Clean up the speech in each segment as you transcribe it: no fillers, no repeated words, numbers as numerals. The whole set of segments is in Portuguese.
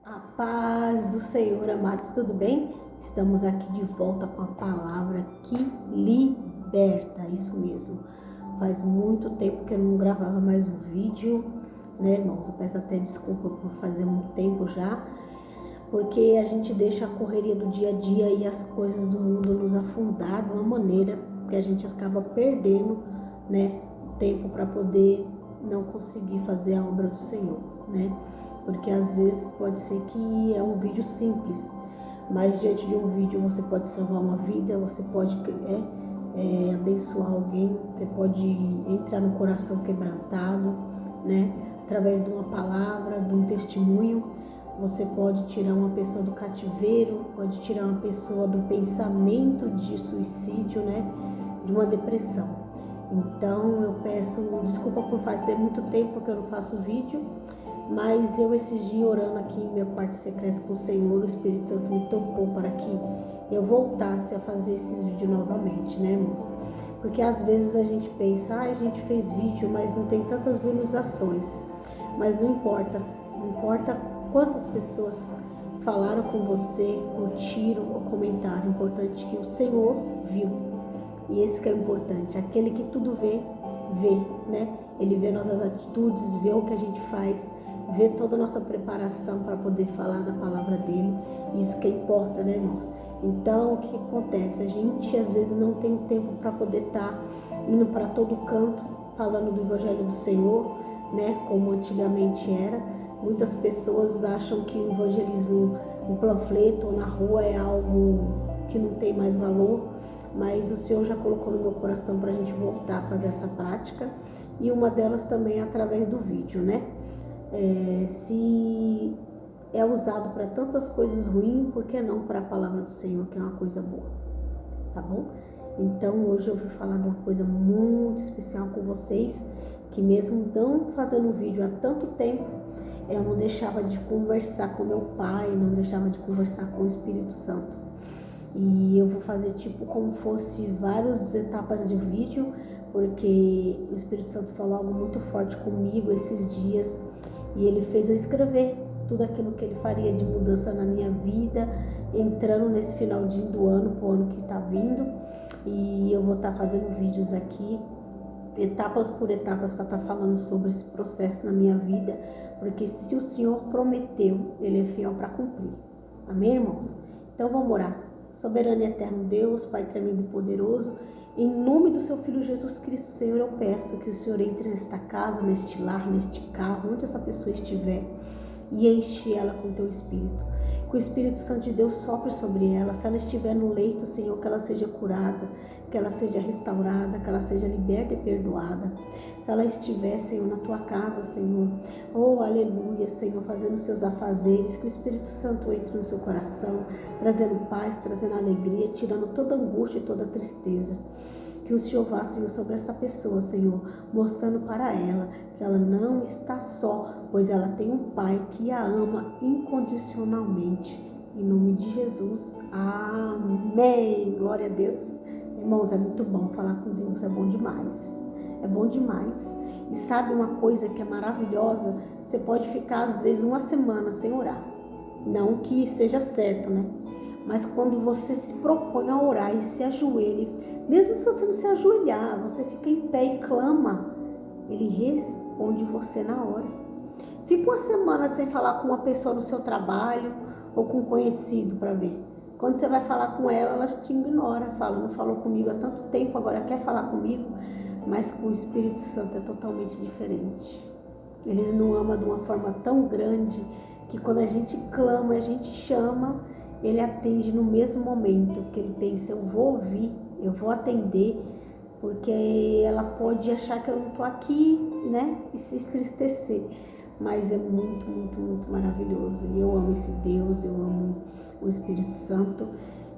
A paz do Senhor, amados, tudo bem? Estamos aqui de volta com a palavra que liberta, isso mesmo. Faz muito tempo que eu não gravava mais um vídeo, né, irmãos? Eu peço até desculpa por fazer muito tempo já, porque a gente deixa a correria do dia a dia e as coisas do mundo nos afundar de uma maneira que a gente acaba perdendo, né, tempo para poder não conseguir fazer a obra do Senhor, né? Porque às vezes pode ser que é um vídeo simples, mas diante de um vídeo você pode salvar uma vida, você pode abençoar alguém, você pode entrar no coração quebrantado, né? Através de uma palavra, de um testemunho, você pode tirar uma pessoa do cativeiro, pode tirar uma pessoa do pensamento de suicídio, né? De uma depressão. Então eu peço desculpa por fazer muito tempo que eu não faço vídeo, mas eu esses dias orando aqui em meu quarto secreto com o Senhor, o Espírito Santo me tocou para que eu voltasse a fazer esses vídeos novamente, né, irmãos? Porque às vezes a gente pensa, a gente fez vídeo, mas não tem tantas visualizações. Mas não importa quantas pessoas falaram com você, curtiram ou comentaram. O importante é que o Senhor viu. E esse que é o importante, aquele que tudo vê, né? Ele vê nossas atitudes, vê o que a gente faz, vê toda a nossa preparação para poder falar da palavra dele. Isso que importa, né, irmãos? Então, o que acontece? A gente às vezes não tem tempo para poder estar indo para todo canto falando do Evangelho do Senhor, né? Como antigamente era. Muitas pessoas acham que o evangelismo no panfleto ou na rua é algo que não tem mais valor, mas o Senhor já colocou no meu coração para a gente voltar a fazer essa prática, e uma delas também é através do vídeo, né? Se é usado para tantas coisas ruins, por que não para a palavra do Senhor, que é uma coisa boa, tá bom? Então hoje eu vou falar de uma coisa muito especial com vocês, que mesmo não fazendo vídeo há tanto tempo, eu não deixava de conversar com meu pai, não deixava de conversar com o Espírito Santo. E eu vou fazer tipo como fosse várias etapas de vídeo, porque o Espírito Santo falou algo muito forte comigo esses dias, e ele fez eu escrever tudo aquilo que ele faria de mudança na minha vida, entrando nesse finalzinho do ano, pro ano que tá vindo. E eu vou estar fazendo vídeos aqui, etapas por etapas, para estar falando sobre esse processo na minha vida, porque se o Senhor prometeu, ele é fiel para cumprir. Amém, irmãos? Então vamos orar. Soberano e eterno Deus, Pai tremendo e poderoso, em nome do seu Filho Jesus Cristo, Senhor, eu peço que o Senhor entre nesta casa, neste lar, neste carro, onde essa pessoa estiver, e enche ela com teu Espírito. Que o Espírito Santo de Deus sopre sobre ela. Se ela estiver no leito, Senhor, que ela seja curada, que ela seja restaurada, que ela seja liberta e perdoada. Se ela estiver, Senhor, na tua casa, Senhor, oh, aleluia, Senhor, fazendo seus afazeres, que o Espírito Santo entre no seu coração, trazendo paz, trazendo alegria, tirando toda angústia e toda tristeza. Que o Senhor vá, Senhor, sobre esta pessoa, Senhor, mostrando para ela que ela não está só, pois ela tem um Pai que a ama incondicionalmente. Em nome de Jesus, amém. Glória a Deus. Irmãos, é muito bom falar com Deus, é bom demais. É bom demais. E sabe uma coisa que é maravilhosa? Você pode ficar, às vezes, uma semana sem orar. Não que seja certo, né? Mas quando você se propõe a orar e se ajoelha, mesmo se você não se ajoelhar, você fica em pé e clama, ele responde você na hora. Fica uma semana sem falar com uma pessoa no seu trabalho ou com um conhecido para ver. Quando você vai falar com ela, ela te ignora, fala, não falou comigo há tanto tempo, agora quer falar comigo. Mas com o Espírito Santo é totalmente diferente. Ele nos ama de uma forma tão grande que quando a gente clama, a gente chama, ele atende no mesmo momento, que ele pensa, eu vou ouvir, eu vou atender, porque ela pode achar que eu não estou aqui, né, e se entristecer, mas é muito, muito, muito maravilhoso. E eu amo esse Deus, eu amo o Espírito Santo,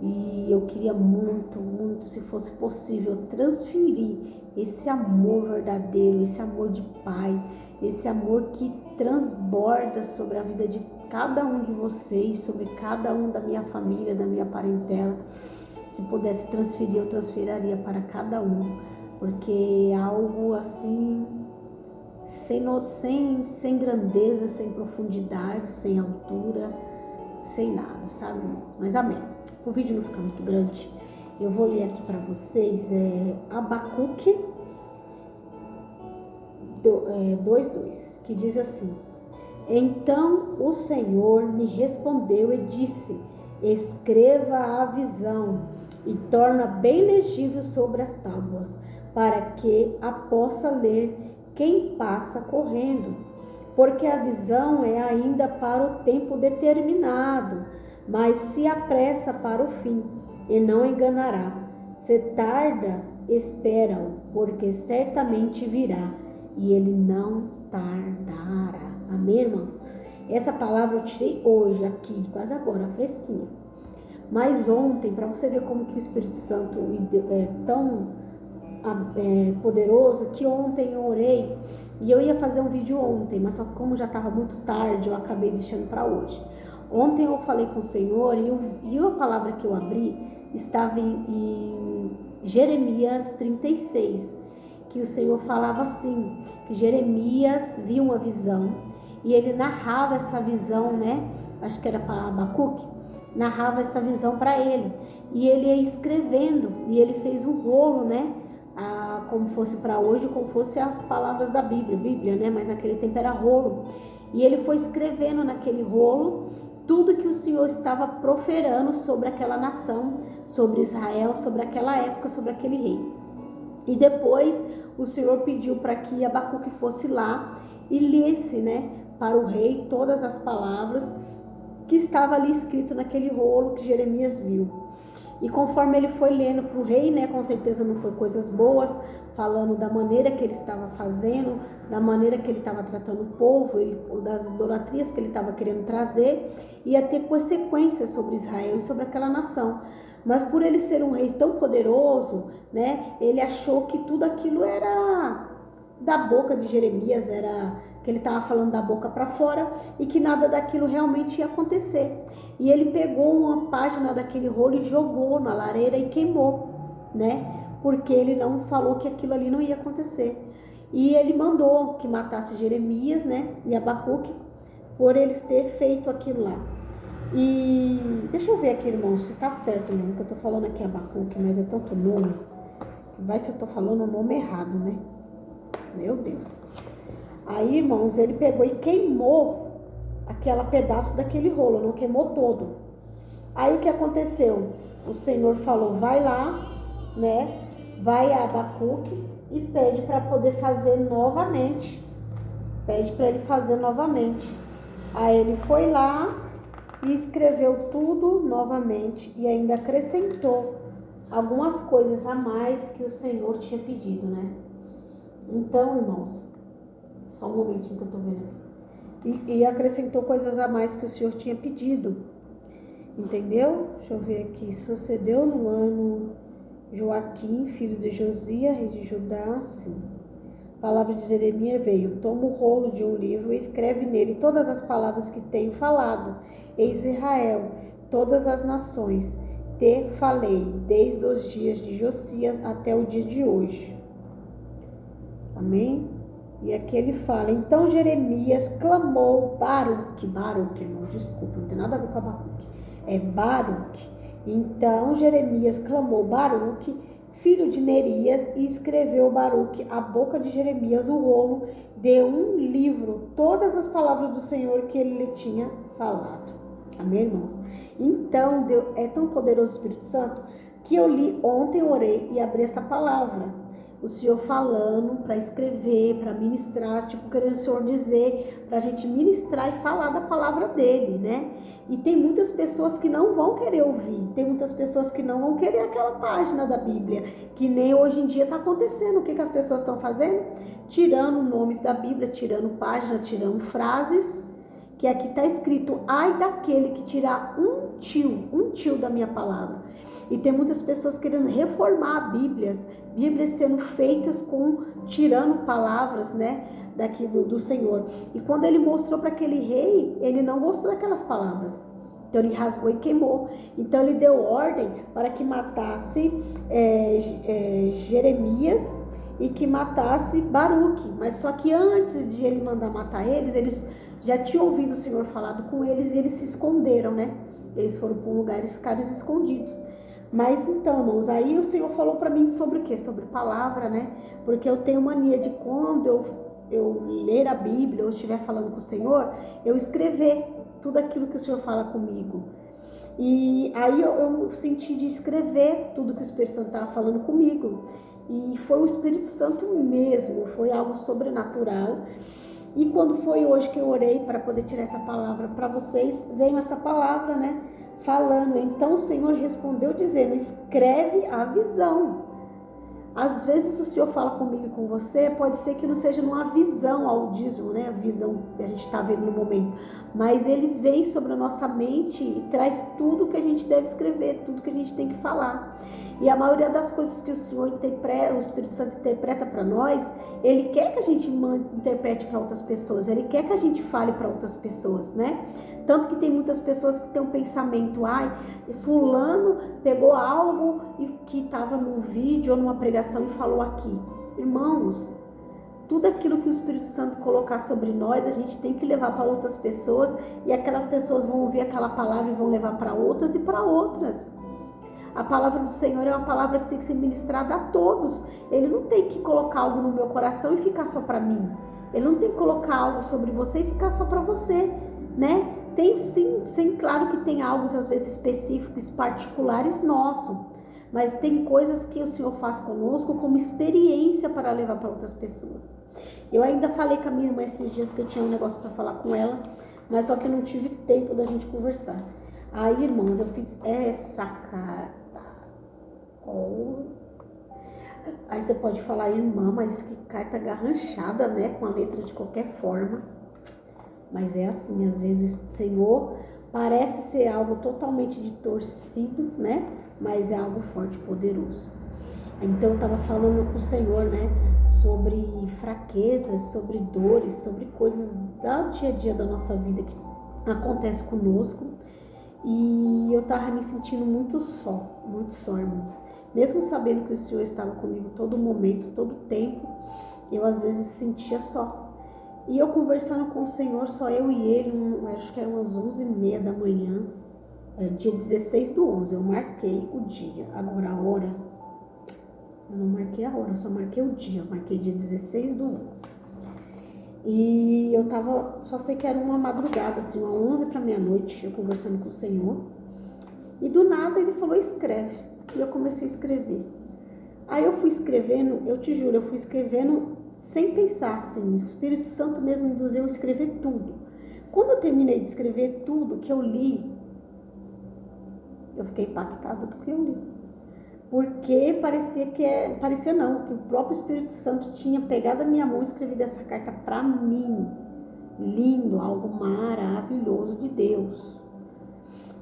e eu queria muito, muito, se fosse possível, transferir esse amor verdadeiro, esse amor de Pai, esse amor que transborda sobre a vida de cada um de vocês, sobre cada um da minha família, da minha parentela. Se pudesse transferir, eu transferiria para cada um, porque é algo assim sem grandeza, sem profundidade, sem altura, sem nada, sabe? Mas amém. O vídeo não fica muito grande, eu vou ler aqui para vocês Abacuque 2:2, que diz assim: Então o Senhor me respondeu e disse: escreva a visão e torna bem legível sobre as tábuas, para que a possa ler quem passa correndo. Porque a visão é ainda para o tempo determinado, mas se apressa para o fim, e não enganará. Se tarda, espera-o, porque certamente virá, e ele não tardará. Amém, irmão? Essa palavra eu tirei hoje, aqui, quase agora, fresquinha. Mas ontem, para você ver como que o Espírito Santo é tão poderoso, que ontem eu orei, e eu ia fazer um vídeo ontem, mas só que como já estava muito tarde, eu acabei deixando para hoje. Ontem eu falei com o Senhor, e a palavra que eu abri estava em Jeremias 36, que o Senhor falava assim, que Jeremias viu uma visão, e ele narrava essa visão, né? Acho que era para Abacuque, narrava essa visão para ele, e ele ia escrevendo, e ele fez um rolo, né? Como fosse para hoje, como fosse as palavras da Bíblia, né? Mas naquele tempo era rolo, e ele foi escrevendo naquele rolo tudo que o Senhor estava proferando sobre aquela nação, sobre Israel, sobre aquela época, sobre aquele rei. E depois o Senhor pediu para que Abacuque fosse lá e lesse, né, para o rei todas as palavras que estava ali escrito naquele rolo que Jeremias viu. E conforme ele foi lendo para o rei, né, com certeza não foi coisas boas, falando da maneira que ele estava fazendo, da maneira que ele estava tratando o povo, das idolatrias que ele estava querendo trazer, ia ter consequências sobre Israel e sobre aquela nação. Mas por ele ser um rei tão poderoso, né, ele achou que tudo aquilo era da boca de Jeremias, era que ele estava falando da boca para fora, e que nada daquilo realmente ia acontecer. E ele pegou uma página daquele rolo e jogou na lareira e queimou, né? Porque ele não falou que aquilo ali não ia acontecer. E ele mandou que matasse Jeremias, né? E Abacuque, por eles ter feito aquilo lá. E deixa eu ver aqui, irmão, se tá certo mesmo, que eu tô falando aqui Abacuque, mas é tanto nome. Vai se eu tô falando o nome errado, né? Meu Deus. Aí, irmãos, ele pegou e queimou aquele pedaço daquele rolo, não queimou todo. Aí o que aconteceu? O Senhor falou, vai lá, né? Vai a Abacuque e pede para poder fazer novamente. Pede para ele fazer novamente. Aí ele foi lá e escreveu tudo novamente e ainda acrescentou algumas coisas a mais que o Senhor tinha pedido, né? Então, irmãos, só um momentinho que eu tô vendo aqui. E acrescentou coisas a mais que o Senhor tinha pedido. Entendeu? Deixa eu ver aqui. Sucedeu no ano Joaquim, filho de Josias, rei de Judá, sim. A palavra de Jeremias veio. Toma o rolo de um livro e escreve nele todas as palavras que tenho falado. Eis Israel, todas as nações. Te falei, desde os dias de Josias até o dia de hoje. Amém? E aqui ele fala, então Jeremias clamou Baruque, irmão, desculpa, não tem nada a ver com Abacuque, é Baruque. Então Jeremias clamou Baruque, filho de Nerias, e escreveu Baruque à boca de Jeremias o rolo de um livro, todas as palavras do Senhor que ele lhe tinha falado. Amém, irmãos? Então, Deus é tão poderoso o Espírito Santo que eu li ontem, orei e abri essa palavra. O Senhor falando para escrever, para ministrar, tipo querendo o Senhor dizer, para a gente ministrar e falar da palavra dele, né? E tem muitas pessoas que não vão querer ouvir, tem muitas pessoas que não vão querer aquela página da Bíblia, que nem hoje em dia está acontecendo. O que as pessoas estão fazendo? Tirando nomes da Bíblia, tirando páginas, tirando frases, que aqui está escrito, ai daquele que tirar um tio da minha palavra. E tem muitas pessoas querendo reformar Bíblias sendo feitas tirando palavras, né, daqui do Senhor. E quando ele mostrou para aquele rei, ele não gostou daquelas palavras. Então ele rasgou e queimou. Então ele deu ordem para que matasse Jeremias e que matasse Baruque. Mas só que antes de ele mandar matar eles já tinham ouvido o Senhor falado com eles e eles se esconderam, né? Eles foram para um lugar e ficaram escondidos. Mas então, irmãos, aí o Senhor falou para mim sobre o quê? Sobre palavra, né? Porque eu tenho mania de quando eu ler a Bíblia ou estiver falando com o Senhor, eu escrever tudo aquilo que o Senhor fala comigo. E aí eu senti de escrever tudo que o Espírito Santo estava falando comigo. E foi o Espírito Santo mesmo, foi algo sobrenatural. E quando foi hoje que eu orei para poder tirar essa palavra para vocês, veio essa palavra, né? Falando, então o Senhor respondeu dizendo, escreve a visão. Às vezes o Senhor fala comigo e com você, pode ser que não seja numa visão audível, né? A visão que a gente está vendo no momento. Mas ele vem sobre a nossa mente e traz tudo que a gente deve escrever, tudo que a gente tem que falar. E a maioria das coisas que o Senhor interpreta, o Espírito Santo interpreta para nós, ele quer que a gente interprete para outras pessoas, ele quer que a gente fale para outras pessoas, né? Tanto que tem muitas pessoas que têm um pensamento, fulano pegou algo que estava no vídeo ou numa pregação e falou aqui. Irmãos, tudo aquilo que o Espírito Santo colocar sobre nós, a gente tem que levar para outras pessoas e aquelas pessoas vão ouvir aquela palavra e vão levar para outras e para outras. A palavra do Senhor é uma palavra que tem que ser ministrada a todos. Ele não tem que colocar algo no meu coração e ficar só para mim. Ele não tem que colocar algo sobre você e ficar só para você, né? Tem sim, claro que tem algo às vezes específicos, particulares nosso, mas tem coisas que o Senhor faz conosco como experiência para levar para outras pessoas. Eu ainda falei com a minha irmã esses dias que eu tinha um negócio para falar com ela, mas só que eu não tive tempo da gente conversar. Aí, irmãos, eu fiz essa carta. Aí você pode falar, irmã, mas que carta garranchada, né? Com a letra de qualquer forma. Mas é assim, às vezes o Senhor parece ser algo totalmente distorcido, né? Mas é algo forte e poderoso. Então eu estava falando com o Senhor, né? Sobre fraquezas, sobre dores, sobre coisas do dia a dia da nossa vida que acontece conosco. E eu estava me sentindo muito só, irmãos. Mesmo sabendo que o Senhor estava comigo todo momento, todo tempo, eu às vezes sentia só. E eu conversando com o Senhor, só eu e ele, acho que eram umas 11h30 da manhã, dia 16/11, eu marquei o dia. Agora a hora, eu não marquei a hora, eu só marquei o dia, eu marquei dia 16/11. E eu tava, só sei que era uma madrugada, assim, uma 11 para meia-noite, eu conversando com o Senhor. E do nada ele falou, escreve. E eu comecei a escrever. Aí eu fui escrevendo, eu te juro, eu fui escrevendo sem pensar, assim, o Espírito Santo mesmo induziu a escrever tudo. Quando eu terminei de escrever tudo que eu li, eu fiquei impactada do que eu li. Porque parecia não, que o próprio Espírito Santo tinha pegado a minha mão e escrevido essa carta para mim. Lindo, algo maravilhoso de Deus.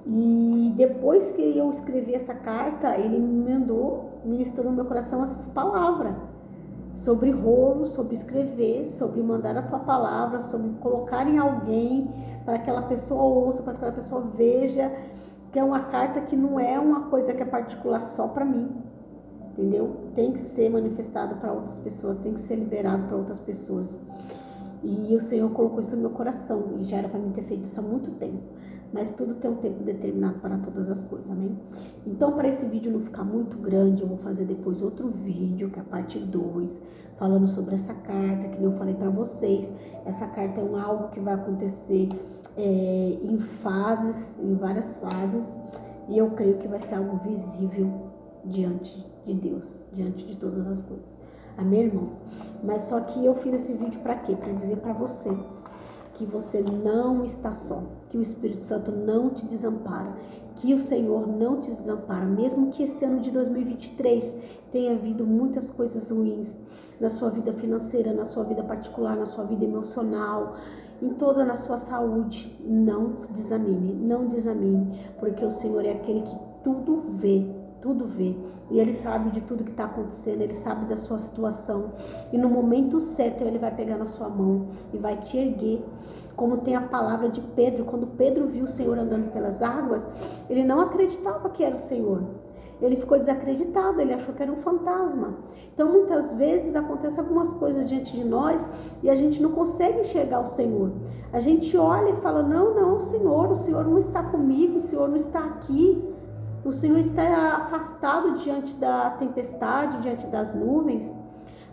E depois que eu escrevi essa carta, ele me ministrou no meu coração essas palavras. Sobre rolo, sobre escrever, sobre mandar a tua palavra, sobre colocar em alguém, para que aquela pessoa ouça, para que aquela pessoa veja, que é uma carta que não é uma coisa que é particular só para mim, entendeu? Tem que ser manifestado para outras pessoas, tem que ser liberado para outras pessoas. E o Senhor colocou isso no meu coração, e já era para mim ter feito isso há muito tempo. Mas tudo tem um tempo determinado para todas as coisas, amém? Então, para esse vídeo não ficar muito grande, eu vou fazer depois outro vídeo, que é a parte 2, falando sobre essa carta, que eu falei para vocês. Essa carta é algo que vai acontecer em fases, em várias fases, e eu creio que vai ser algo visível diante de Deus, diante de todas as coisas. Amém, irmãos? Mas só que eu fiz esse vídeo para quê? Para dizer para você que você não está só, que o Espírito Santo não te desampara, que o Senhor não te desampara, mesmo que esse ano de 2023 tenha havido muitas coisas ruins na sua vida financeira, na sua vida particular, na sua vida emocional, na sua saúde, não desanime, porque o Senhor é aquele que tudo vê, e Ele sabe de tudo que está acontecendo, Ele sabe da sua situação, e no momento certo Ele vai pegar na sua mão e vai te erguer, como tem a palavra de Pedro. Quando Pedro viu o Senhor andando pelas águas, ele não acreditava que era o Senhor, ele ficou desacreditado, ele achou que era um fantasma. Então muitas vezes acontecem algumas coisas diante de nós e a gente não consegue enxergar o Senhor. A gente olha e fala, não, o Senhor não está comigo, o Senhor não está aqui. O Senhor está afastado diante da tempestade, diante das nuvens.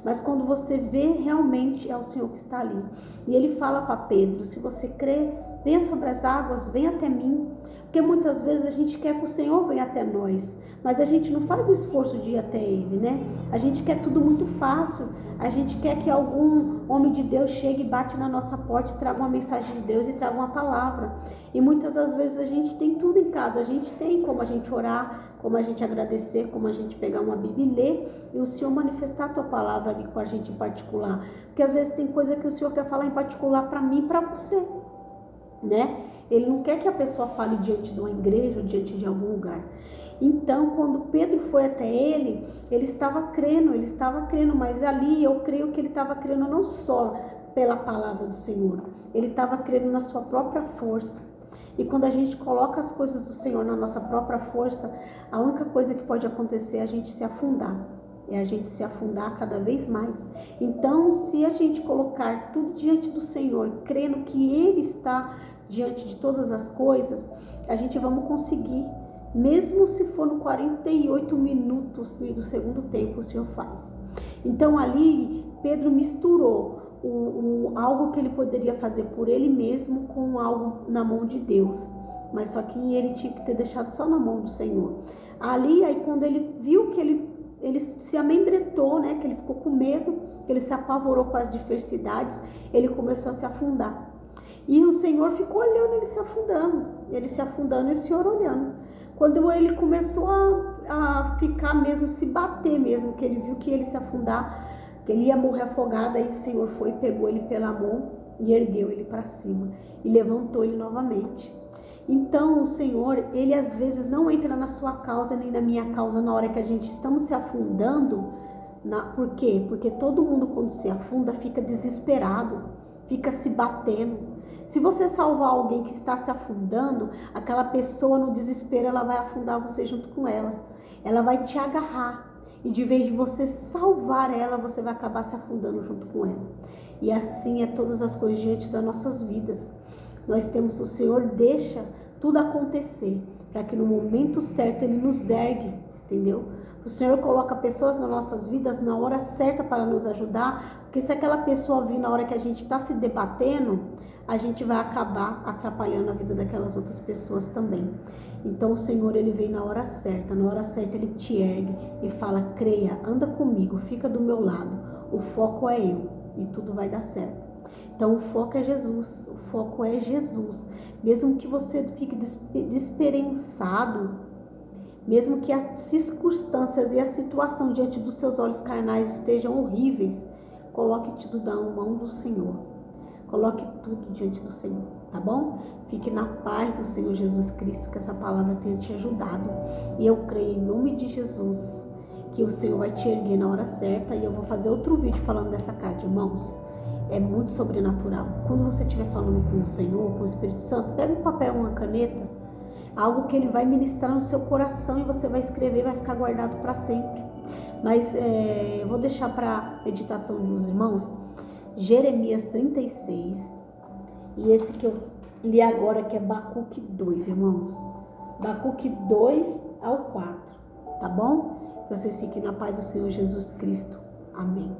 Mas quando você vê, realmente é o Senhor que está ali. E ele fala para Pedro, se você crê, venha sobre as águas, venha até mim. Porque muitas vezes a gente quer que o Senhor venha até nós, mas a gente não faz o esforço de ir até Ele, né? A gente quer tudo muito fácil. A gente quer que algum homem de Deus chegue e bate na nossa porta e traga uma mensagem de Deus e traga uma palavra. E muitas das vezes a gente tem tudo em casa. A gente tem como a gente orar, como a gente agradecer, como a gente pegar uma Bíblia e ler e o Senhor manifestar a tua palavra ali com a gente em particular. Porque às vezes tem coisa que o Senhor quer falar em particular para mim e para você, né? Ele não quer que a pessoa fale diante de uma igreja ou diante de algum lugar. Então, quando Pedro foi até ele estava crendo, mas ali eu creio que ele estava crendo não só pela palavra do Senhor, ele estava crendo na sua própria força. E quando a gente coloca as coisas do Senhor na nossa própria força, a única coisa que pode acontecer é a gente se afundar. É a gente se afundar cada vez mais. Então, se a gente colocar tudo diante do Senhor, crendo que Ele está diante de todas as coisas, a gente vamos conseguir. Mesmo se for no 48 minutos do segundo tempo, o Senhor faz. Então, ali, Pedro misturou algo que ele poderia fazer por ele mesmo com algo na mão de Deus. Mas só que ele tinha que ter deixado só na mão do Senhor. Ali, aí quando ele viu que ele se amedrentou, né? Que ele ficou com medo, que ele se apavorou com as adversidades, ele começou a se afundar. E o Senhor ficou olhando ele se afundando e o Senhor olhando. Quando ele começou a ficar mesmo, se bater mesmo, que ele viu que ele se afundar, que ele ia morrer afogado, aí o Senhor foi, pegou ele pela mão e ergueu ele para cima e levantou ele novamente. Então o Senhor, ele às vezes não entra na sua causa nem na minha causa na hora que a gente estamos se afundando. Por quê? Porque todo mundo quando se afunda fica desesperado, fica se batendo. Se você salvar alguém que está se afundando, aquela pessoa no desespero, ela vai afundar você junto com ela. Ela vai te agarrar. E de vez de você salvar ela, você vai acabar se afundando junto com ela. E assim é todas as coisas diante das nossas vidas. Nós temos, o Senhor deixa tudo acontecer, para que no momento certo Ele nos ergue, entendeu? O Senhor coloca pessoas nas nossas vidas na hora certa para nos ajudar, porque se aquela pessoa vir na hora que a gente está se debatendo, a gente vai acabar atrapalhando a vida daquelas outras pessoas também. Então o Senhor, Ele vem na hora certa Ele te ergue e fala, creia, anda comigo, fica do meu lado, o foco é eu e tudo vai dar certo. Então o foco é Jesus, mesmo que você fique desesperançado, mesmo que as circunstâncias e a situação diante dos seus olhos carnais estejam horríveis, coloque tudo na mão do Senhor. Coloque tudo diante do Senhor, tá bom? Fique na paz do Senhor Jesus Cristo, que essa palavra tenha te ajudado. E eu creio em nome de Jesus que o Senhor vai te erguer na hora certa. E eu vou fazer outro vídeo falando dessa carta, irmãos. É muito sobrenatural. Quando você estiver falando com o Senhor, com o Espírito Santo, pega um papel, uma caneta, algo que Ele vai ministrar no seu coração e você vai escrever, vai ficar guardado para sempre. Mas eu vou deixar para meditação dos irmãos Jeremias 36 e esse que eu li agora, que é Abacuque 2, irmãos. Abacuque 2 ao 4, tá bom? Que vocês fiquem na paz do Senhor Jesus Cristo. Amém.